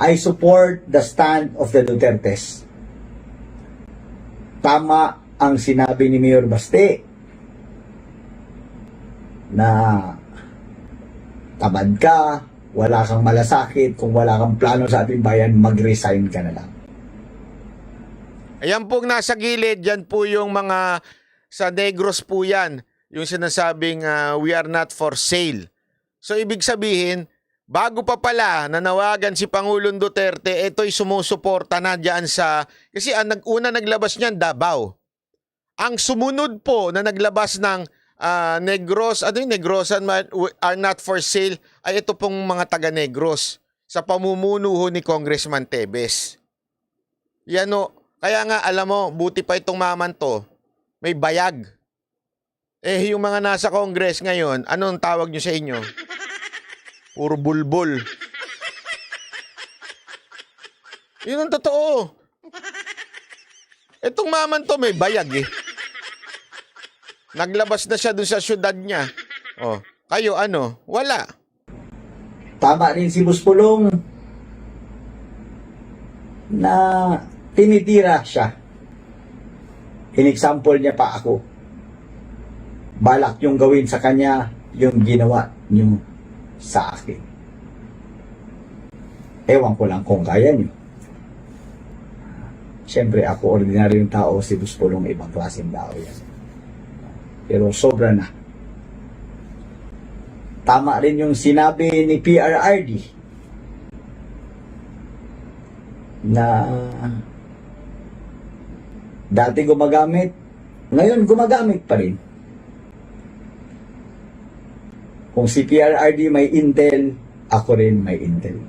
I support the stand of the Dutertes. Tama ang sinabi ni Mayor Baste na tamad ka, wala kang malasakit, kung wala kang plano sa ating bayan, mag-resign ka na lang. Ayan pong nasa gilid, yan po yung mga sa Negros po yan, yung sinasabing we are not for sale. So ibig sabihin, bago pa pala nanawagan si Pangulong Duterte, ito'y sumusuporta na dyan sa, kasi ang una naglabas niyan, Davao. Ang sumunod po na naglabas ng Negros, ano yung Negrosan are not for sale, ay ito pong mga taga-Negros sa pamumuno ni Congressman Tebes. Yan o. Kaya nga, alam mo, buti pa itong maman to, may bayag. Eh, yung mga nasa Congress ngayon, anong tawag nyo sa inyo? Puro bulbul. Yun ang totoo. Itong maman to, may bayag eh. Naglabas na siya dun sa syudad niya. Oh, kayo ano? Wala. Tama rin si Buspulong na tinitira siya. In-example niya pa ako. Balak yung gawin sa kanya yung ginawa niyo sa akin. Ewan ko lang kung kaya niyo. Siyempre ako, ordinaryong tao, si Buspulong ibang klaseng tao yan. Pero sobra na. Tama rin yung sinabi ni PRRD na dati gumagamit, ngayon gumagamit pa rin. Kung si PRRD may intel, ako rin may intel.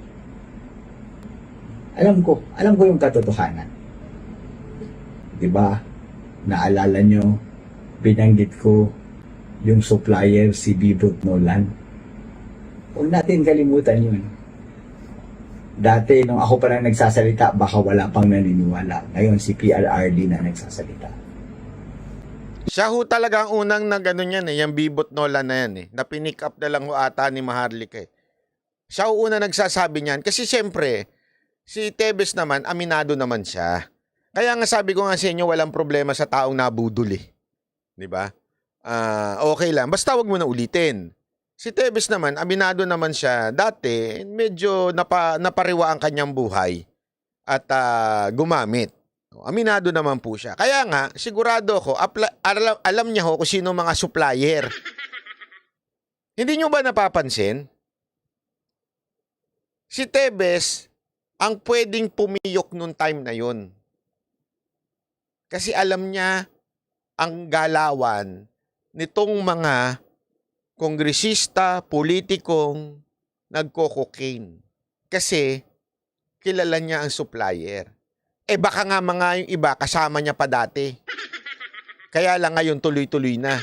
Alam ko yung katotohanan. Diba? Naalala nyo, binanggit ko yung supplier si Bibot Nolan. Huwag natin kalimutan yun. Dati, nung ako pa lang nagsasalita, baka wala pang naniniwala. Ngayon, si PRRD na nagsasalita. Siya ho talaga ang unang na gano'n yan eh, yung Bibot Nolan na yan eh. Na pinick up na lang ho ata ni Maharlika eh. Siya ho una nagsasabi niyan. Kasi siyempre, si Tebes naman, aminado naman siya. Kaya nga sabi ko nga sa inyo, walang problema sa taong nabudol eh. Diba? Okay lang. Basta wag mo na ulitin. Si Tebes naman, aminado naman siya. Dati, medyo napariwa ang kanyang buhay at gumamit. Aminado naman po siya. Kaya nga, sigurado ako, alam niya ho kung sino mga supplier. Hindi nyo ba napapansin? Si Tebes, ang pwedeng pumiyok nung time na yun. Kasi alam niya ang galawan nitong mga kongresista, politikong nagko-cocaine. Kasi kilala niya ang supplier. Eh baka nga mga yung iba kasama niya pa dati. Kaya lang ngayon tuloy-tuloy na.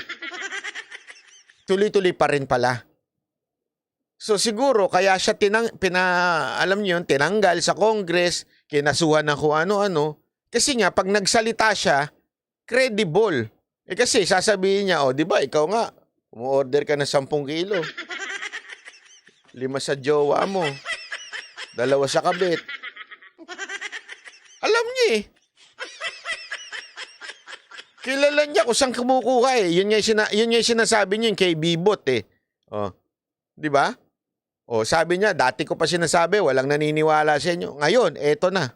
Tuloy-tuloy pa rin pala. So siguro kaya siya alam niyo yun, tinanggal sa Congress, kinasuhan ng kung ano-ano. Kasi nga, pag nagsalita siya, credible. Eh kasi, sasabihin niya, di ba, ikaw nga, umu-order ka ng 10 kilo. 5 sa jowa mo. 2 sa kabit. Alam niya eh. Kilala niya kung saan kumukuha eh. Yun nga yung sinasabi niya kay Bibot eh. Di ba? Sabi niya, dati ko pa sinasabi, walang naniniwala sa inyo. Ngayon, eto na.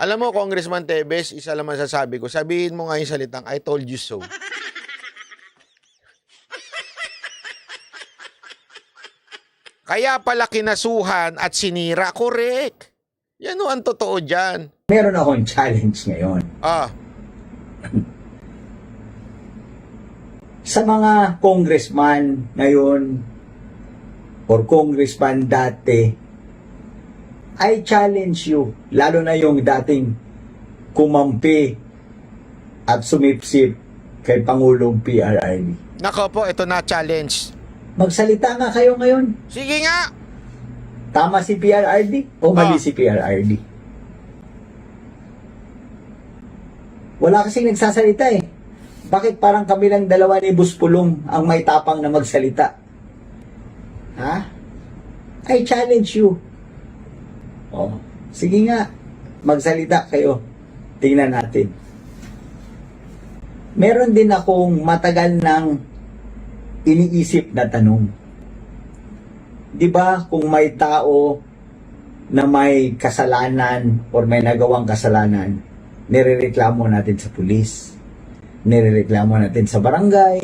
Alam mo, Congressman Tebes, isa lang masasabi ko, sabihin mo nga yung salitang, I told you so. Kaya pala kinasuhan at sinira, correct. Yan o ang totoo dyan. Meron akong challenge ngayon. Sa mga congressman ngayon, or congressman dati, I challenge you, lalo na yung dating kumampi at sumipsip kay Pangulong PRRD. Nako po, ito na challenge. Magsalita nga kayo ngayon. Sige nga! Tama si PRRD o mali si PRRD? Wala kasing nagsasalita eh. Bakit parang kami lang dalawa ni Buspulong ang may tapang na magsalita? Ha? I challenge you. Sige nga, magsalita kayo. Tingnan natin. Meron din akong matagal nang iniisip na tanong. Di ba kung may tao na may kasalanan or may nagawang kasalanan, nirereklamo natin sa pulis, nirereklamo natin sa barangay,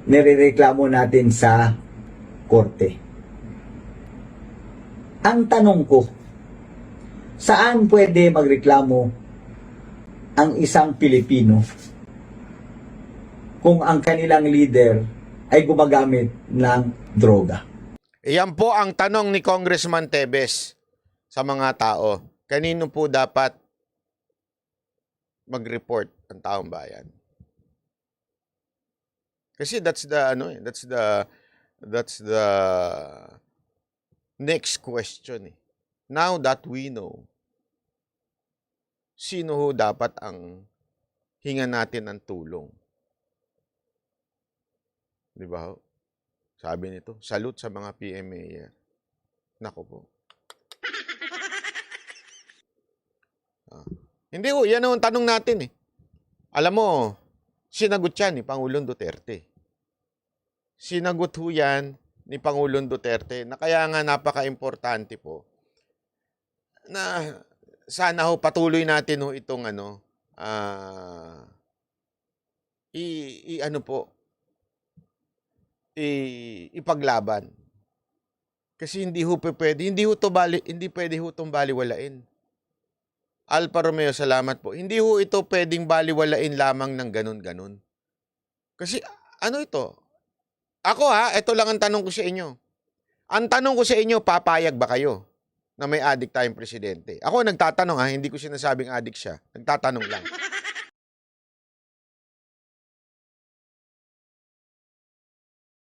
nirereklamo natin sa korte. Ang tanong ko, saan pwede magreklamo ang isang Pilipino kung ang kanilang leader ay gumagamit ng droga? Iyan po ang tanong ni Congressman Tebes sa mga tao. Kanino po dapat mag-report ang taong bayan? Kasi that's the next question. Now that we know, sino ho dapat ang hinga natin ng tulong? Di ba ho? Sabi nito, salute sa mga PMA. Nako po. Hindi ho, yan ang tanong natin eh. Alam mo, sinagot yan ni Pangulong Duterte. Sinagot ho yan ni Pangulong Duterte na kaya nga napaka-importante po na sana ho patuloy natin ho itong ipaglaban. Kasi hindi pwede ho itong baliwalain. Alfa Romeo, salamat po. Hindi ho ito pwedeng baliwalain lamang ng ganun-ganun. Kasi ano ito? Ako ito lang ang tanong ko sa inyo. Ang tanong ko sa inyo, papayag ba kayo na may adik tayong presidente? Ako nagtatanong hindi ko sinasabing adik siya. Nagtatanong lang.